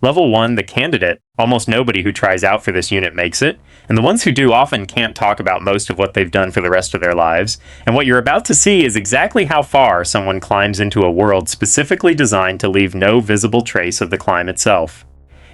Level 1, the candidate. Almost nobody who tries out for this unit makes it, and the ones who do often can't talk about most of what they've done for the rest of their lives, and what you're about to see is exactly how far someone climbs into a world specifically designed to leave no visible trace of the climb itself.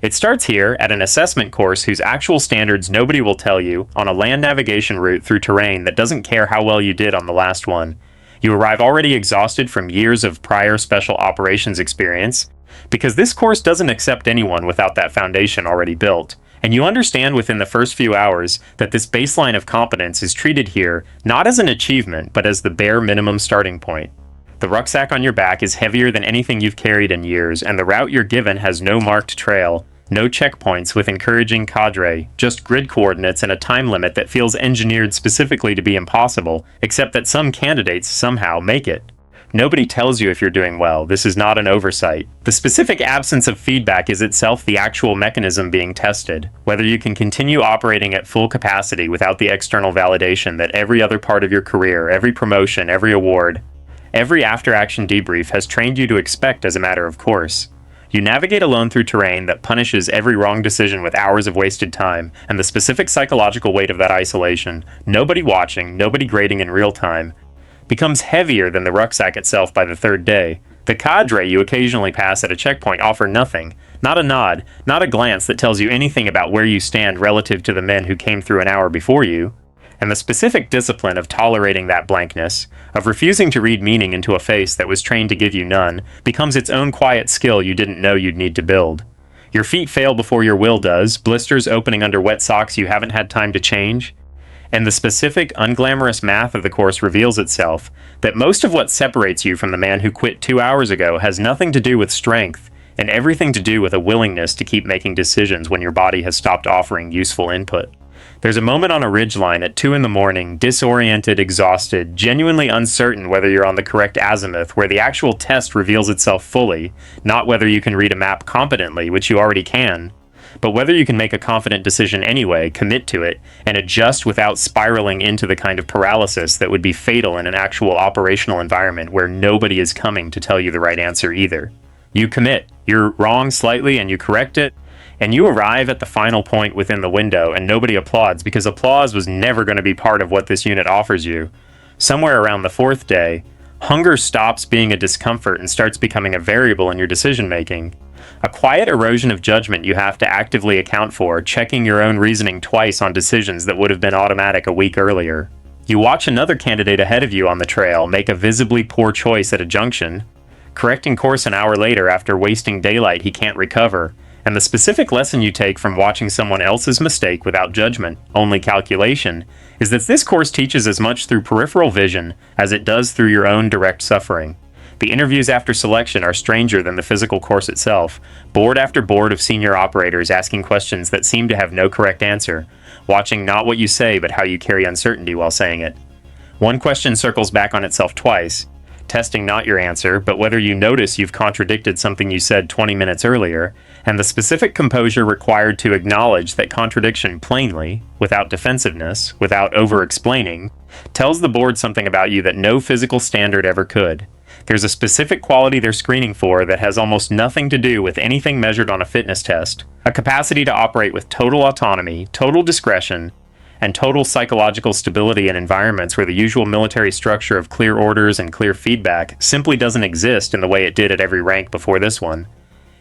It starts here, at an assessment course whose actual standards nobody will tell you, on a land navigation route through terrain that doesn't care how well you did on the last one. You arrive already exhausted from years of prior special operations experience, because this course doesn't accept anyone without that foundation already built, and you understand within the first few hours that this baseline of competence is treated here not as an achievement, but as the bare minimum starting point. The rucksack on your back is heavier than anything you've carried in years, and the route you're given has no marked trail, no checkpoints with encouraging cadre, just grid coordinates and a time limit that feels engineered specifically to be impossible, except that some candidates somehow make it. Nobody tells you if you're doing well. This is not an oversight. The specific absence of feedback is itself the actual mechanism being tested, whether you can continue operating at full capacity without the external validation that every other part of your career, every promotion, every award, every after-action debrief has trained you to expect as a matter of course. You navigate alone through terrain that punishes every wrong decision with hours of wasted time, and the specific psychological weight of that isolation, nobody watching, nobody grading in real time, becomes heavier than the rucksack itself by the third day. The cadre you occasionally pass at a checkpoint offer nothing, not a nod, not a glance that tells you anything about where you stand relative to the men who came through an hour before you. And the specific discipline of tolerating that blankness, of refusing to read meaning into a face that was trained to give you none, becomes its own quiet skill you didn't know you'd need to build. Your feet fail before your will does, blisters opening under wet socks you haven't had time to change. And the specific, unglamorous math of the course reveals itself, that most of what separates you from the man who quit 2 hours ago has nothing to do with strength, and everything to do with a willingness to keep making decisions when your body has stopped offering useful input. There's a moment on a ridgeline at 2 in the morning, disoriented, exhausted, genuinely uncertain whether you're on the correct azimuth, where the actual test reveals itself fully, not whether you can read a map competently, which you already can, but whether you can make a confident decision anyway, commit to it, and adjust without spiraling into the kind of paralysis that would be fatal in an actual operational environment where nobody is coming to tell you the right answer either. You commit. You're wrong slightly and you correct it, and you arrive at the final point within the window and nobody applauds because applause was never going to be part of what this unit offers you. Somewhere around the 4th day, hunger stops being a discomfort and starts becoming a variable in your decision making. A quiet erosion of judgment you have to actively account for, checking your own reasoning twice on decisions that would have been automatic a week earlier. You watch another candidate ahead of you on the trail make a visibly poor choice at a junction, correcting course an hour later after wasting daylight he can't recover, and the specific lesson you take from watching someone else's mistake without judgment, only calculation, is that this course teaches as much through peripheral vision as it does through your own direct suffering. The interviews after selection are stranger than the physical course itself, board after board of senior operators asking questions that seem to have no correct answer, watching not what you say but how you carry uncertainty while saying it. One question circles back on itself twice, testing not your answer, but whether you notice you've contradicted something you said 20 minutes earlier, and the specific composure required to acknowledge that contradiction plainly, without defensiveness, without over-explaining, tells the board something about you that no physical standard ever could. There's a specific quality they're screening for that has almost nothing to do with anything measured on a fitness test, a capacity to operate with total autonomy, total discretion, and total psychological stability in environments where the usual military structure of clear orders and clear feedback simply doesn't exist in the way it did at every rank before this one.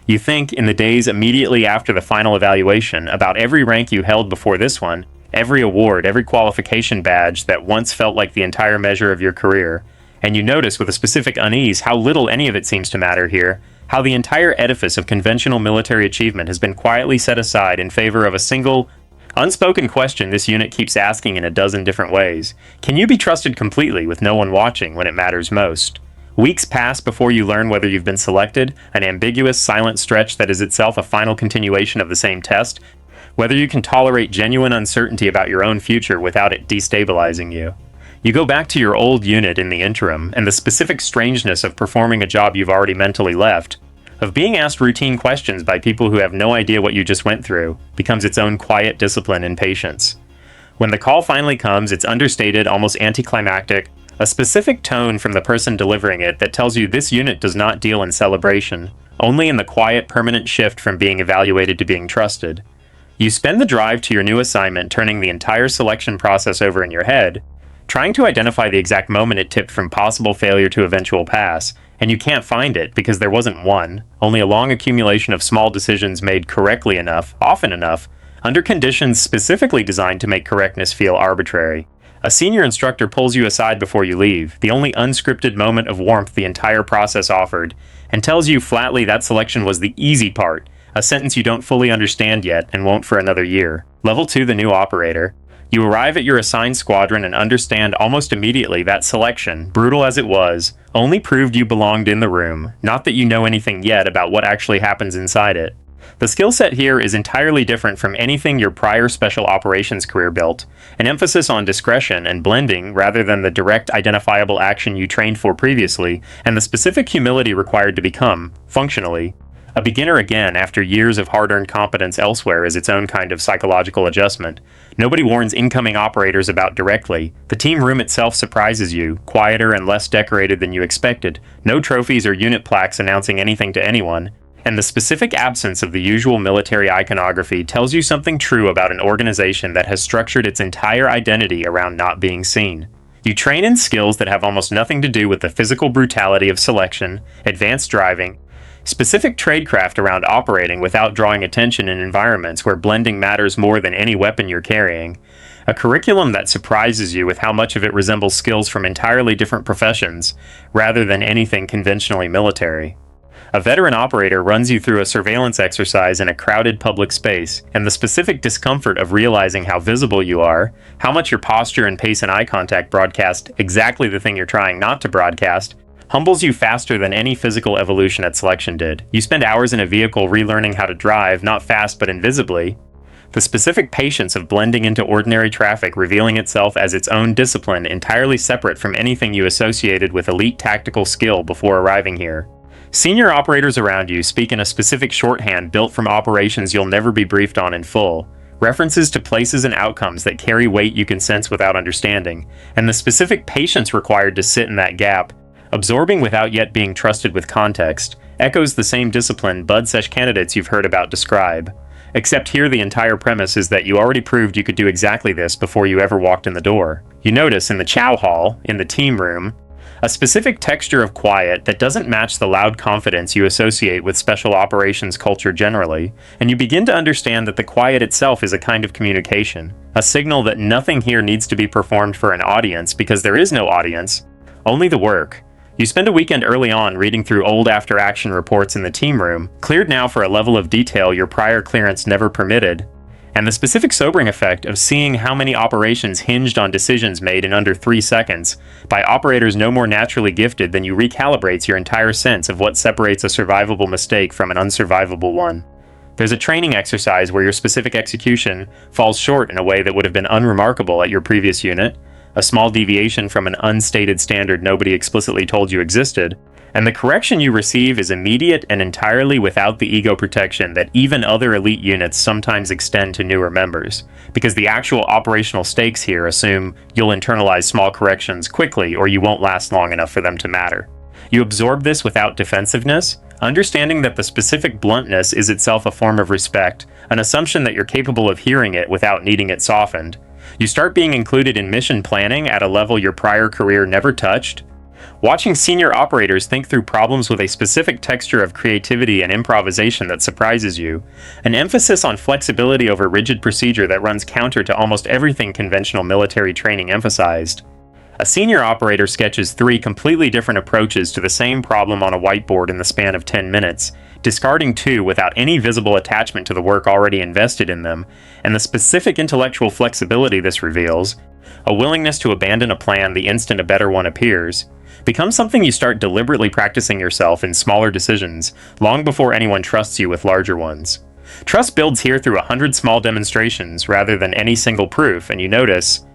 You think, in the days immediately after the final evaluation, about every rank you held before this one, every award, every qualification badge that once felt like the entire measure of your career, and you notice with a specific unease how little any of it seems to matter here, how the entire edifice of conventional military achievement has been quietly set aside in favor of a single, unspoken question this unit keeps asking in a dozen different ways. Can you be trusted completely with no one watching when it matters most? Weeks pass before you learn whether you've been selected, an ambiguous, silent stretch that is itself a final continuation of the same test, whether you can tolerate genuine uncertainty about your own future without it destabilizing you. You go back to your old unit in the interim, and the specific strangeness of performing a job you've already mentally left, of being asked routine questions by people who have no idea what you just went through, becomes its own quiet discipline and patience. When the call finally comes, it's understated, almost anticlimactic, a specific tone from the person delivering it that tells you this unit does not deal in celebration, only in the quiet, permanent shift from being evaluated to being trusted. You spend the drive to your new assignment turning the entire selection process over in your head, trying to identify the exact moment it tipped from possible failure to eventual pass, and you can't find it because there wasn't one, only a long accumulation of small decisions made correctly enough, often enough, under conditions specifically designed to make correctness feel arbitrary. A senior instructor pulls you aside before you leave, the only unscripted moment of warmth the entire process offered, and tells you flatly that selection was the easy part, a sentence you don't fully understand yet and won't for another year. Level 2, the new operator. You arrive at your assigned squadron and understand almost immediately that selection, brutal as it was, only proved you belonged in the room, not that you know anything yet about what actually happens inside it. The skill set here is entirely different from anything your prior special operations career built, an emphasis on discretion and blending rather than the direct identifiable action you trained for previously, and the specific humility required to become, functionally, a beginner again after years of hard-earned competence elsewhere is its own kind of psychological adjustment. Nobody warns incoming operators about directly. The team room itself surprises you, quieter and less decorated than you expected, no trophies or unit plaques announcing anything to anyone, and the specific absence of the usual military iconography tells you something true about an organization that has structured its entire identity around not being seen. You train in skills that have almost nothing to do with the physical brutality of selection, advanced driving, specific tradecraft around operating without drawing attention in environments where blending matters more than any weapon you're carrying. A curriculum that surprises you with how much of it resembles skills from entirely different professions, rather than anything conventionally military. A veteran operator runs you through a surveillance exercise in a crowded public space, and the specific discomfort of realizing how visible you are, how much your posture and pace and eye contact broadcast exactly the thing you're trying not to broadcast, humbles you faster than any physical evolution at selection did. You spend hours in a vehicle relearning how to drive, not fast but invisibly. The specific patience of blending into ordinary traffic revealing itself as its own discipline entirely separate from anything you associated with elite tactical skill before arriving here. Senior operators around you speak in a specific shorthand built from operations you'll never be briefed on in full, references to places and outcomes that carry weight you can sense without understanding, and the specific patience required to sit in that gap, absorbing without yet being trusted with context, echoes the same discipline bud-sesh candidates you've heard about describe. Except here the entire premise is that you already proved you could do exactly this before you ever walked in the door. You notice in the chow hall, in the team room, a specific texture of quiet that doesn't match the loud confidence you associate with special operations culture generally, and you begin to understand that the quiet itself is a kind of communication, a signal that nothing here needs to be performed for an audience because there is no audience, only the work. You spend a weekend early on reading through old after-action reports in the team room, cleared now for a level of detail your prior clearance never permitted, and the specific sobering effect of seeing how many operations hinged on decisions made in under 3 seconds by operators no more naturally gifted than you recalibrates your entire sense of what separates a survivable mistake from an unsurvivable one. There's a training exercise where your specific execution falls short in a way that would have been unremarkable at your previous unit, a small deviation from an unstated standard nobody explicitly told you existed, and the correction you receive is immediate and entirely without the ego protection that even other elite units sometimes extend to newer members, because the actual operational stakes here assume you'll internalize small corrections quickly or you won't last long enough for them to matter. You absorb this without defensiveness, understanding that the specific bluntness is itself a form of respect, an assumption that you're capable of hearing it without needing it softened. You start being included in mission planning at a level your prior career never touched. Watching senior operators think through problems with a specific texture of creativity and improvisation that surprises you, an emphasis on flexibility over rigid procedure that runs counter to almost everything conventional military training emphasized. A senior operator sketches 3 completely different approaches to the same problem on a whiteboard in the span of 10 minutes, discarding 2 without any visible attachment to the work already invested in them, and the specific intellectual flexibility this reveals, a willingness to abandon a plan the instant a better one appears, becomes something you start deliberately practicing yourself in smaller decisions, long before anyone trusts you with larger ones. Trust builds here through 100 small demonstrations rather than any single proof, and you notice,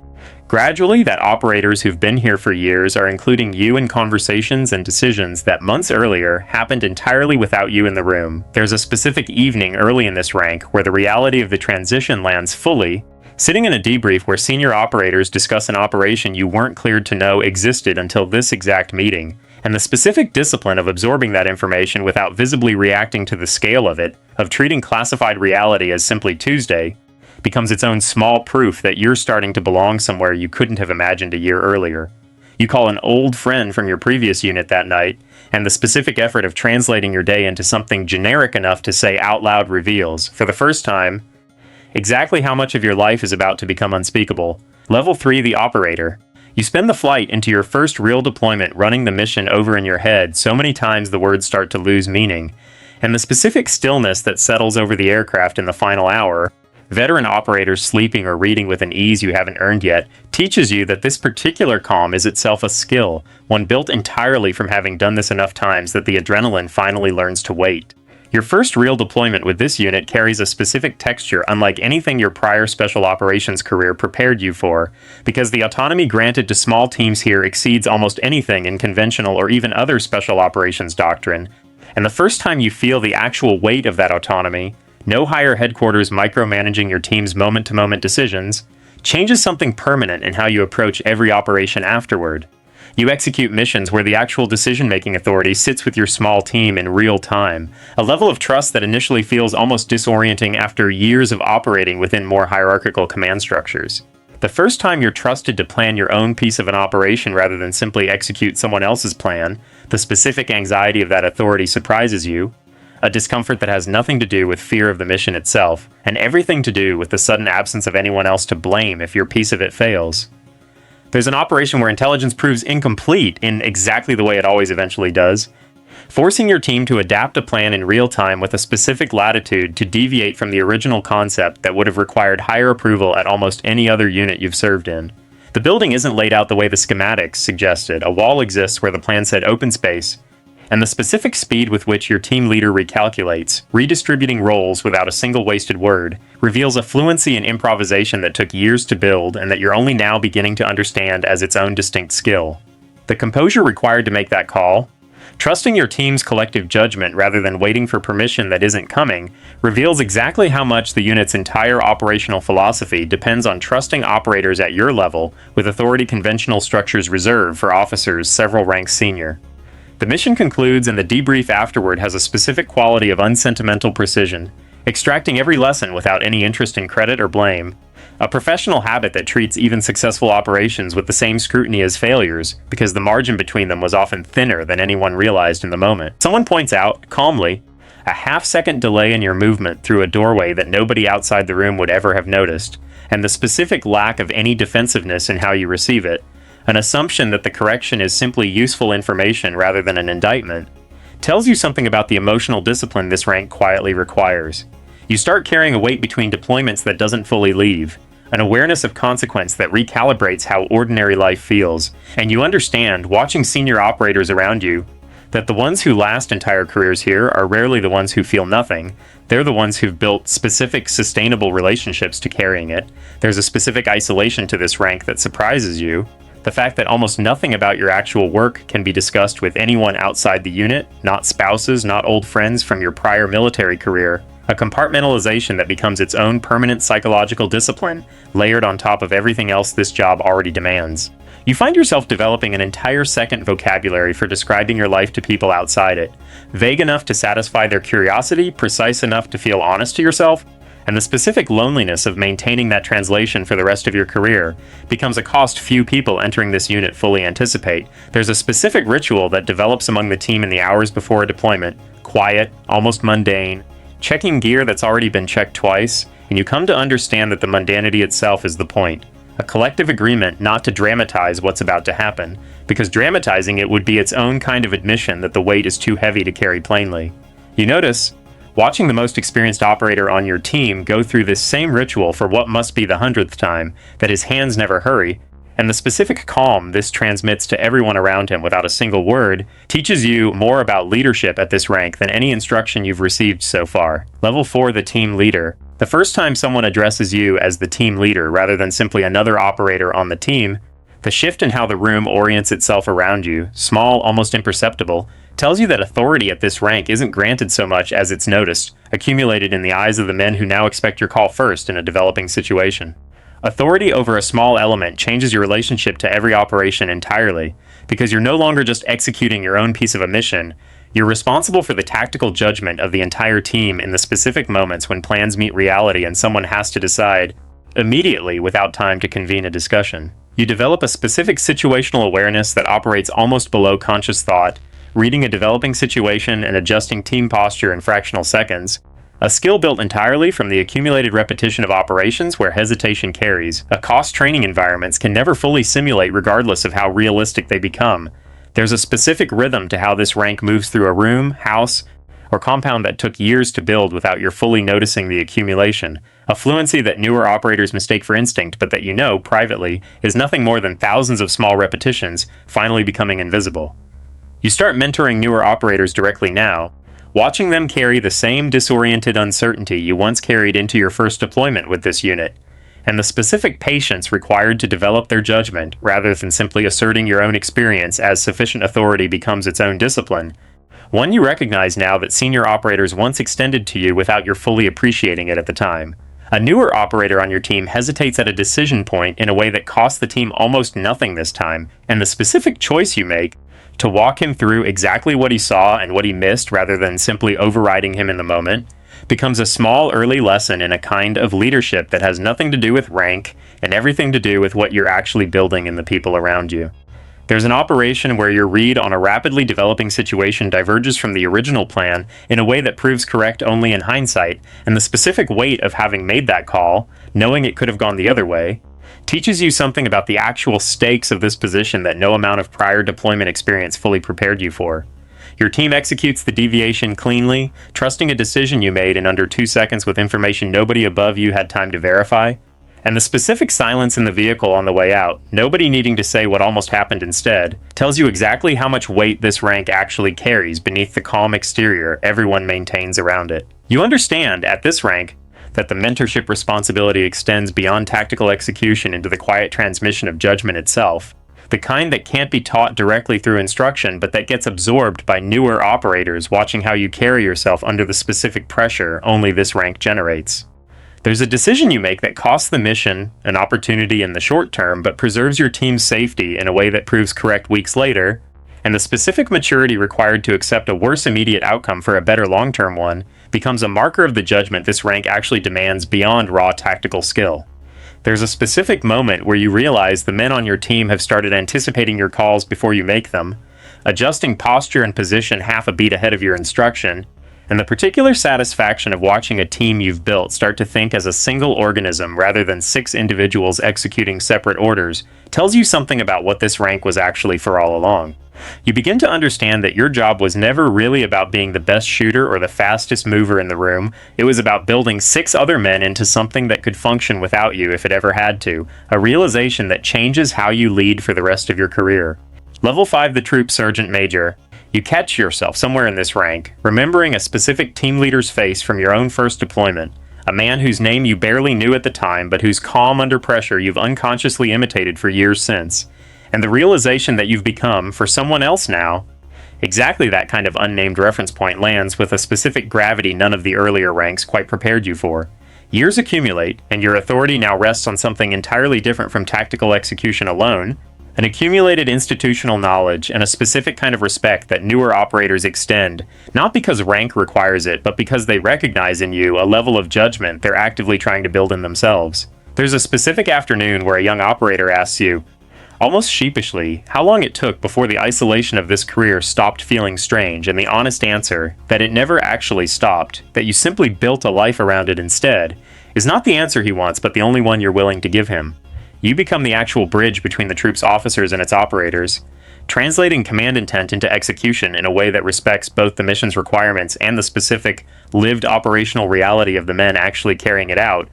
gradually, that operators who've been here for years are including you in conversations and decisions that months earlier happened entirely without you in the room. There's a specific evening early in this rank where the reality of the transition lands fully, sitting in a debrief where senior operators discuss an operation you weren't cleared to know existed until this exact meeting, And the specific discipline of absorbing that information without visibly reacting to the scale of it, of treating classified reality as simply Tuesday, becomes its own small proof that you're starting to belong somewhere you couldn't have imagined a year earlier. You call an old friend from your previous unit that night, and the specific effort of translating your day into something generic enough to say out loud reveals, for the first time, exactly how much of your life is about to become unspeakable. Level 3, the operator. You spend the flight into your first real deployment running the mission over in your head so many times the words start to lose meaning, and the specific stillness that settles over the aircraft in the final hour, veteran operators sleeping or reading with an ease you haven't earned yet, teaches you that this particular calm is itself a skill, one built entirely from having done this enough times that the adrenaline finally learns to wait. Your first real deployment with this unit carries a specific texture unlike anything your prior special operations career prepared you for, because the autonomy granted to small teams here exceeds almost anything in conventional or even other special operations doctrine, and the first time you feel the actual weight of that autonomy, no higher headquarters micromanaging your team's moment-to-moment decisions, changes something permanent in how you approach every operation afterward. You execute missions where the actual decision-making authority sits with your small team in real time, a level of trust that initially feels almost disorienting after years of operating within more hierarchical command structures. The first time you're trusted to plan your own piece of an operation rather than simply execute someone else's plan, the specific anxiety of that authority surprises you, a discomfort that has nothing to do with fear of the mission itself, and everything to do with the sudden absence of anyone else to blame if your piece of it fails. There's an operation where intelligence proves incomplete in exactly the way it always eventually does, forcing your team to adapt a plan in real time with a specific latitude to deviate from the original concept that would have required higher approval at almost any other unit you've served in. The building isn't laid out the way the schematics suggested. A wall exists where the plan said open space, and the specific speed with which your team leader recalculates, redistributing roles without a single wasted word, reveals a fluency in improvisation that took years to build and that you're only now beginning to understand as its own distinct skill. The composure required to make that call, trusting your team's collective judgment rather than waiting for permission that isn't coming, reveals exactly how much the unit's entire operational philosophy depends on trusting operators at your level with authority conventional structures reserved for officers several ranks senior. The mission concludes and the debrief afterward has a specific quality of unsentimental precision, extracting every lesson without any interest in credit or blame, a professional habit that treats even successful operations with the same scrutiny as failures, because the margin between them was often thinner than anyone realized in the moment. Someone points out, calmly, a half-second delay in your movement through a doorway that nobody outside the room would ever have noticed, and the specific lack of any defensiveness in how you receive it, an assumption that the correction is simply useful information rather than an indictment, tells you something about the emotional discipline this rank quietly requires. You start carrying a weight between deployments that doesn't fully leave, an awareness of consequence that recalibrates how ordinary life feels, and you understand, watching senior operators around you, that the ones who last entire careers here are rarely the ones who feel nothing. They're the ones who've built specific, sustainable relationships to carrying it. There's a specific isolation to this rank that surprises you. The fact that almost nothing about your actual work can be discussed with anyone outside the unit, not spouses, not old friends from your prior military career, a compartmentalization that becomes its own permanent psychological discipline, layered on top of everything else this job already demands. You find yourself developing an entire second vocabulary for describing your life to people outside it, vague enough to satisfy their curiosity, precise enough to feel honest to yourself, and the specific loneliness of maintaining that translation for the rest of your career becomes a cost few people entering this unit fully anticipate. There's a specific ritual that develops among the team in the hours before a deployment, quiet, almost mundane, checking gear that's already been checked twice, and you come to understand that the mundanity itself is the point. A collective agreement not to dramatize what's about to happen, because dramatizing it would be its own kind of admission that the weight is too heavy to carry plainly. You notice, watching the most experienced operator on your team go through this same ritual for what must be the 100th time, that his hands never hurry, and the specific calm this transmits to everyone around him without a single word, teaches you more about leadership at this rank than any instruction you've received so far. Level 4, the team leader. The first time someone addresses you as the team leader rather than simply another operator on the team, the shift in how the room orients itself around you, small, almost imperceptible, tells you that authority at this rank isn't granted so much as it's noticed, accumulated in the eyes of the men who now expect your call first in a developing situation. Authority over a small element changes your relationship to every operation entirely, because you're no longer just executing your own piece of a mission. You're responsible for the tactical judgment of the entire team in the specific moments when plans meet reality and someone has to decide immediately without time to convene a discussion. You develop a specific situational awareness that operates almost below conscious thought, reading a developing situation and adjusting team posture in fractional seconds, a skill built entirely from the accumulated repetition of operations where hesitation carries. A cost training environments can never fully simulate regardless of how realistic they become. There's a specific rhythm to how this rank moves through a room, house, or compound that took years to build without your fully noticing the accumulation. A fluency that newer operators mistake for instinct, but that you know, privately, is nothing more than thousands of small repetitions, finally becoming invisible. You start mentoring newer operators directly now, watching them carry the same disoriented uncertainty you once carried into your first deployment with this unit, and the specific patience required to develop their judgment, rather than simply asserting your own experience as sufficient authority becomes its own discipline, one you recognize now that senior operators once extended to you without your fully appreciating it at the time. A newer operator on your team hesitates at a decision point in a way that costs the team almost nothing this time, and the specific choice you make to walk him through exactly what he saw and what he missed rather than simply overriding him in the moment becomes a small early lesson in a kind of leadership that has nothing to do with rank and everything to do with what you're actually building in the people around you. There's an operation where your read on a rapidly developing situation diverges from the original plan in a way that proves correct only in hindsight, and the specific weight of having made that call, knowing it could have gone the other way, teaches you something about the actual stakes of this position that no amount of prior deployment experience fully prepared you for. Your team executes the deviation cleanly, trusting a decision you made in under 2 seconds with information nobody above you had time to verify. And the specific silence in the vehicle on the way out, nobody needing to say what almost happened instead, tells you exactly how much weight this rank actually carries beneath the calm exterior everyone maintains around it. You understand, at this rank, that the mentorship responsibility extends beyond tactical execution into the quiet transmission of judgment itself, the kind that can't be taught directly through instruction but that gets absorbed by newer operators watching how you carry yourself under the specific pressure only this rank generates. There's a decision you make that costs the mission an opportunity in the short term but preserves your team's safety in a way that proves correct weeks later, and the specific maturity required to accept a worse immediate outcome for a better long-term one becomes a marker of the judgment this rank actually demands beyond raw tactical skill. There's a specific moment where you realize the men on your team have started anticipating your calls before you make them, adjusting posture and position half a beat ahead of your instruction, and the particular satisfaction of watching a team you've built start to think as a single organism rather than 6 individuals executing separate orders tells you something about what this rank was actually for all along. You begin to understand that your job was never really about being the best shooter or the fastest mover in the room. It was about building 6 other men into something that could function without you if it ever had to, a realization that changes how you lead for the rest of your career. Level 5 the Troop Sergeant Major. You catch yourself somewhere in this rank, remembering a specific team leader's face from your own first deployment, a man whose name you barely knew at the time but whose calm under pressure you've unconsciously imitated for years since. And the realization that you've become, for someone else now, exactly that kind of unnamed reference point lands with a specific gravity none of the earlier ranks quite prepared you for. Years accumulate, and your authority now rests on something entirely different from tactical execution alone, an accumulated institutional knowledge and a specific kind of respect that newer operators extend, not because rank requires it, but because they recognize in you a level of judgment they're actively trying to build in themselves. There's a specific afternoon where a young operator asks you, almost sheepishly, how long it took before the isolation of this career stopped feeling strange, and the honest answer, that it never actually stopped, that you simply built a life around it instead, is not the answer he wants, but the only one you're willing to give him. You become the actual bridge between the troop's officers and its operators, translating command intent into execution in a way that respects both the mission's requirements and the specific, lived operational reality of the men actually carrying it out,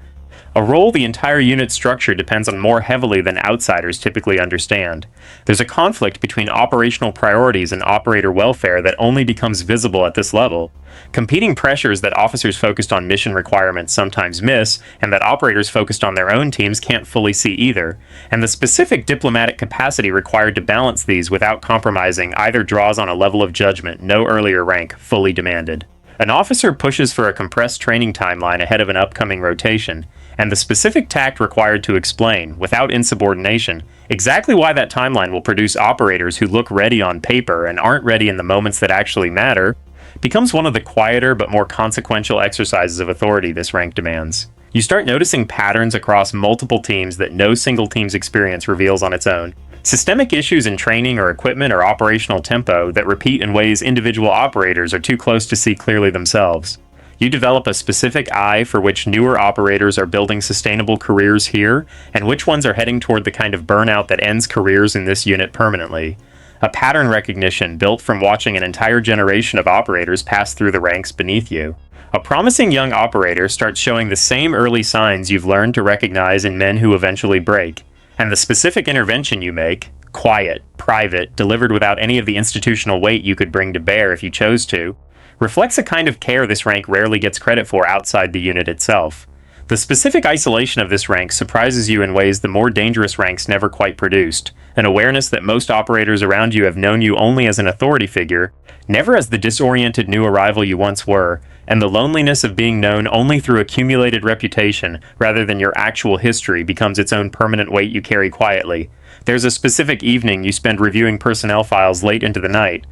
a role the entire unit's structure depends on more heavily than outsiders typically understand. There's a conflict between operational priorities and operator welfare that only becomes visible at this level. Competing pressures that officers focused on mission requirements sometimes miss, and that operators focused on their own teams can't fully see either. And the specific diplomatic capacity required to balance these without compromising either draws on a level of judgment no earlier rank fully demanded. An officer pushes for a compressed training timeline ahead of an upcoming rotation, and the specific tact required to explain, without insubordination, exactly why that timeline will produce operators who look ready on paper and aren't ready in the moments that actually matter, becomes one of the quieter but more consequential exercises of authority this rank demands. You start noticing patterns across multiple teams that no single team's experience reveals on its own. Systemic issues in training or equipment or operational tempo that repeat in ways individual operators are too close to see clearly themselves. You develop a specific eye for which newer operators are building sustainable careers here, and which ones are heading toward the kind of burnout that ends careers in this unit permanently. A pattern recognition built from watching an entire generation of operators pass through the ranks beneath you. A promising young operator starts showing the same early signs you've learned to recognize in men who eventually break. And the specific intervention you make, quiet, private, delivered without any of the institutional weight you could bring to bear if you chose to, reflects a kind of care this rank rarely gets credit for outside the unit itself. The specific isolation of this rank surprises you in ways the more dangerous ranks never quite produced, an awareness that most operators around you have known you only as an authority figure, never as the disoriented new arrival you once were, and the loneliness of being known only through accumulated reputation rather than your actual history becomes its own permanent weight you carry quietly. There's a specific evening you spend reviewing personnel files late into the night,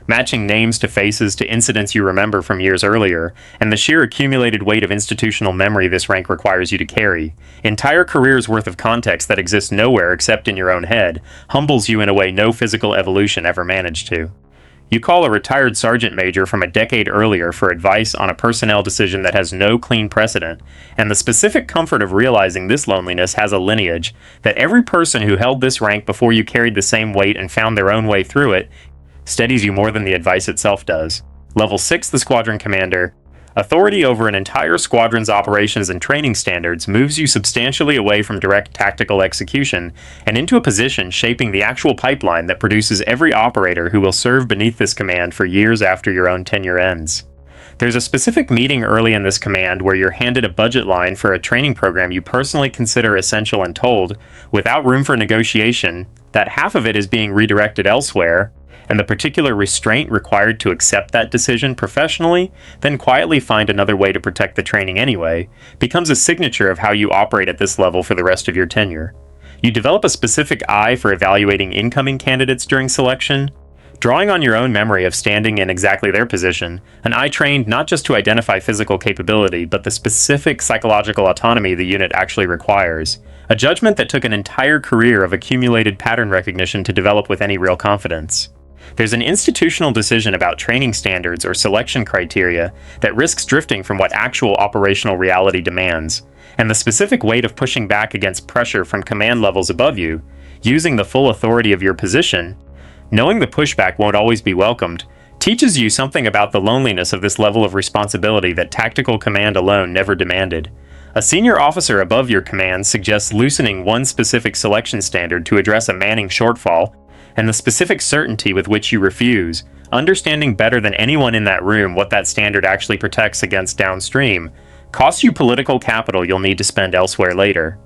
matching names to faces to incidents you remember from years earlier, and the sheer accumulated weight of institutional memory this rank requires you to carry, entire careers worth of context that exists nowhere except in your own head, humbles you in a way no physical evolution ever managed to. You call a retired sergeant major from a decade earlier for advice on a personnel decision that has no clean precedent, and the specific comfort of realizing this loneliness has a lineage, that every person who held this rank before you carried the same weight and found their own way through it, steadies you more than the advice itself does. Level 6, the Squadron Commander. Authority over an entire squadron's operations and training standards moves you substantially away from direct tactical execution and into a position shaping the actual pipeline that produces every operator who will serve beneath this command for years after your own tenure ends. There's a specific meeting early in this command where you're handed a budget line for a training program you personally consider essential and told, without room for negotiation, that half of it is being redirected elsewhere, and the particular restraint required to accept that decision professionally, then quietly find another way to protect the training anyway, becomes a signature of how you operate at this level for the rest of your tenure. You develop a specific eye for evaluating incoming candidates during selection, drawing on your own memory of standing in exactly their position, an eye trained not just to identify physical capability, but the specific psychological autonomy the unit actually requires, a judgment that took an entire career of accumulated pattern recognition to develop with any real confidence. There's an institutional decision about training standards or selection criteria that risks drifting from what actual operational reality demands, and the specific weight of pushing back against pressure from command levels above you, using the full authority of your position, knowing the pushback won't always be welcomed, teaches you something about the loneliness of this level of responsibility that tactical command alone never demanded. A senior officer above your command suggests loosening one specific selection standard to address a manning shortfall, and the specific certainty with which you refuse, understanding better than anyone in that room what that standard actually protects against downstream, costs you political capital you'll need to spend elsewhere later.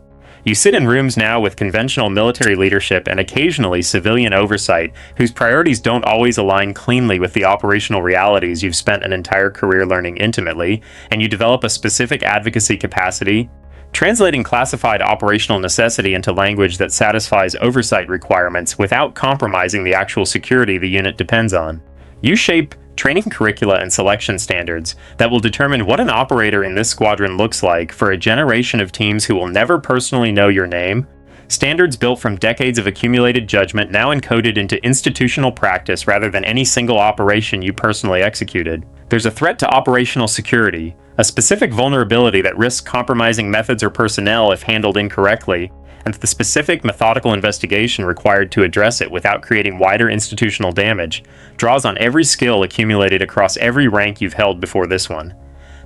You sit in rooms now with conventional military leadership and occasionally civilian oversight whose priorities don't always align cleanly with the operational realities you've spent an entire career learning intimately, and you develop a specific advocacy capacity, translating classified operational necessity into language that satisfies oversight requirements without compromising the actual security the unit depends on. You shape training curricula and selection standards that will determine what an operator in this squadron looks like for a generation of teams who will never personally know your name, standards built from decades of accumulated judgment now encoded into institutional practice rather than any single operation you personally executed. There's a threat to operational security, a specific vulnerability that risks compromising methods or personnel if handled incorrectly, and the specific methodical investigation required to address it without creating wider institutional damage draws on every skill accumulated across every rank you've held before this one.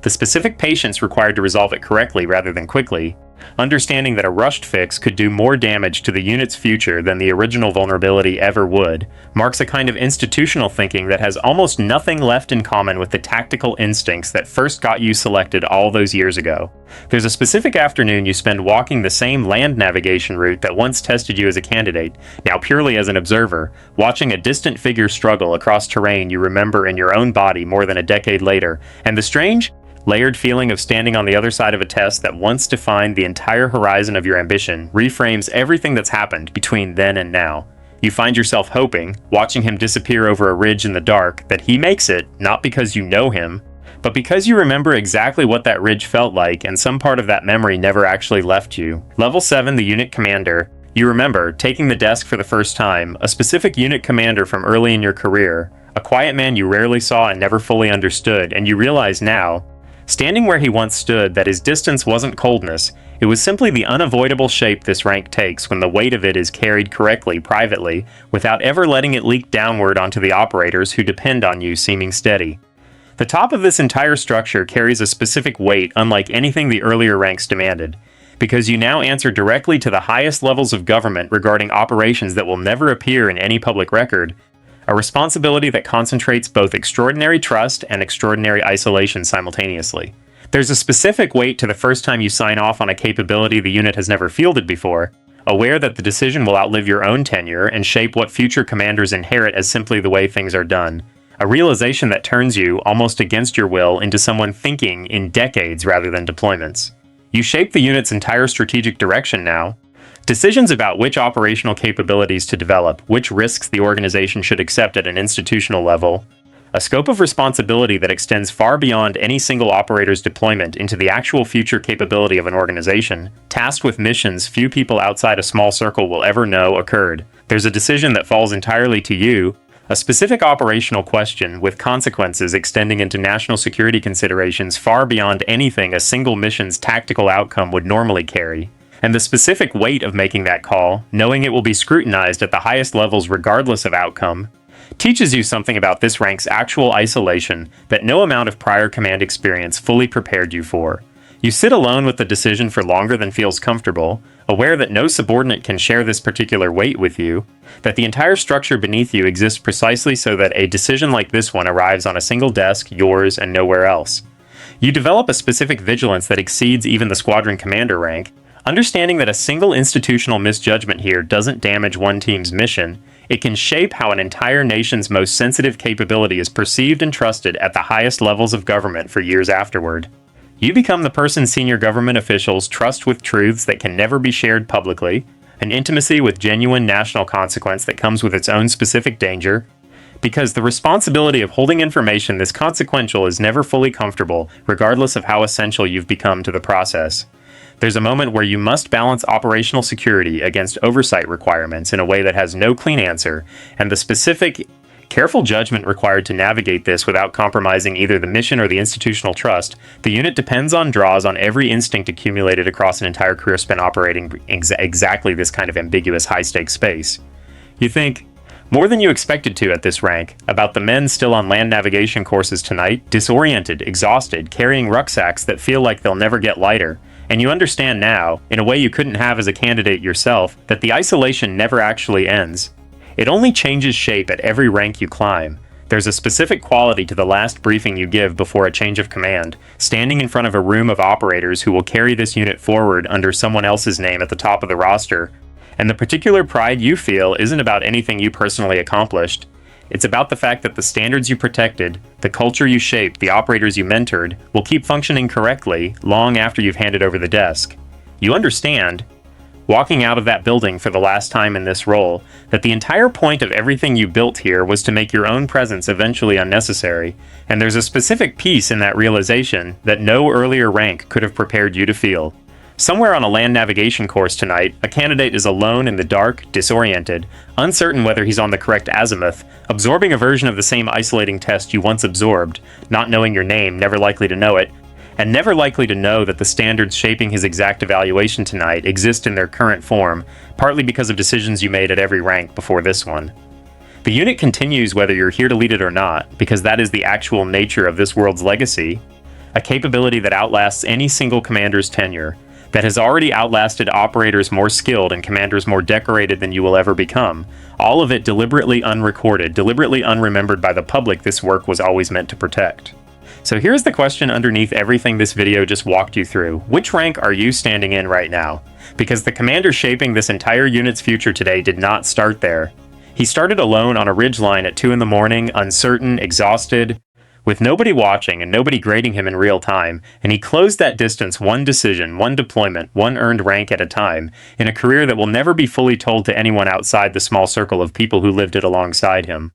The specific patience required to resolve it correctly rather than quickly, Understanding that a rushed fix could do more damage to the unit's future than the original vulnerability ever would, marks a kind of institutional thinking that has almost nothing left in common with the tactical instincts that first got you selected all those years ago. There's a specific afternoon you spend walking the same land navigation route that once tested you as a candidate, now purely as an observer, watching a distant figure struggle across terrain you remember in your own body more than a decade later, and the strange, layered feeling of standing on the other side of a test that once defined the entire horizon of your ambition reframes everything that's happened between then and now. You find yourself hoping, watching him disappear over a ridge in the dark, that he makes it, not because you know him, but because you remember exactly what that ridge felt like and some part of that memory never actually left you. Level 7, the unit commander. You remember, taking the desk for the first time, a specific unit commander from early in your career, a quiet man you rarely saw and never fully understood, and you realize now, standing where he once stood, that his distance wasn't coldness, it was simply the unavoidable shape this rank takes when the weight of it is carried correctly, privately, without ever letting it leak downward onto the operators who depend on you seeming steady. The top of this entire structure carries a specific weight unlike anything the earlier ranks demanded, because you now answer directly to the highest levels of government regarding operations that will never appear in any public record, a responsibility that concentrates both extraordinary trust and extraordinary isolation simultaneously. There's a specific weight to the first time you sign off on a capability the unit has never fielded before, aware that the decision will outlive your own tenure and shape what future commanders inherit as simply the way things are done. A realization that turns you, almost against your will, into someone thinking in decades rather than deployments. You shape the unit's entire strategic direction now. Decisions about which operational capabilities to develop, which risks the organization should accept at an institutional level, a scope of responsibility that extends far beyond any single operator's deployment into the actual future capability of an organization, tasked with missions few people outside a small circle will ever know occurred. There's a decision that falls entirely to you, a specific operational question with consequences extending into national security considerations far beyond anything a single mission's tactical outcome would normally carry. And the specific weight of making that call, knowing it will be scrutinized at the highest levels regardless of outcome, teaches you something about this rank's actual isolation that no amount of prior command experience fully prepared you for. You sit alone with the decision for longer than feels comfortable, aware that no subordinate can share this particular weight with you, that the entire structure beneath you exists precisely so that a decision like this one arrives on a single desk, yours, and nowhere else. You develop a specific vigilance that exceeds even the Squadron Commander rank, understanding that a single institutional misjudgment here doesn't damage one team's mission, it can shape how an entire nation's most sensitive capability is perceived and trusted at the highest levels of government for years afterward. You become the person senior government officials trust with truths that can never be shared publicly, an intimacy with genuine national consequence that comes with its own specific danger, because the responsibility of holding information this consequential is never fully comfortable, regardless of how essential you've become to the process. There's a moment where you must balance operational security against oversight requirements in a way that has no clean answer, and the specific, careful judgment required to navigate this without compromising either the mission or the institutional trust the unit depends on draws on every instinct accumulated across an entire career spent operating exactly this kind of ambiguous high-stakes space. You think, more than you expected to at this rank, about the men still on land navigation courses tonight, disoriented, exhausted, carrying rucksacks that feel like they'll never get lighter, and you understand now, in a way you couldn't have as a candidate yourself, that the isolation never actually ends. It only changes shape at every rank you climb. There's a specific quality to the last briefing you give before a change of command, standing in front of a room of operators who will carry this unit forward under someone else's name at the top of the roster, and the particular pride you feel isn't about anything you personally accomplished. It's about the fact that the standards you protected, the culture you shaped, the operators you mentored, will keep functioning correctly long after you've handed over the desk. You understand, walking out of that building for the last time in this role, that the entire point of everything you built here was to make your own presence eventually unnecessary, and there's a specific peace in that realization that no earlier rank could have prepared you to feel. Somewhere on a land navigation course tonight, a candidate is alone in the dark, disoriented, uncertain whether he's on the correct azimuth, absorbing a version of the same isolating test you once absorbed, not knowing your name, never likely to know it, and never likely to know that the standards shaping his exact evaluation tonight exist in their current form, partly because of decisions you made at every rank before this one. The unit continues whether you're here to lead it or not, because that is the actual nature of this world's legacy, a capability that outlasts any single commander's tenure, that has already outlasted operators more skilled and commanders more decorated than you will ever become. All of it deliberately unrecorded, deliberately unremembered by the public this work was always meant to protect. So here's the question underneath everything this video just walked you through. Which rank are you standing in right now? Because the commander shaping this entire unit's future today did not start there. He started alone on a ridgeline at 2 in the morning, uncertain, exhausted, with nobody watching and nobody grading him in real time, and he closed that distance one decision, one deployment, one earned rank at a time, in a career that will never be fully told to anyone outside the small circle of people who lived it alongside him.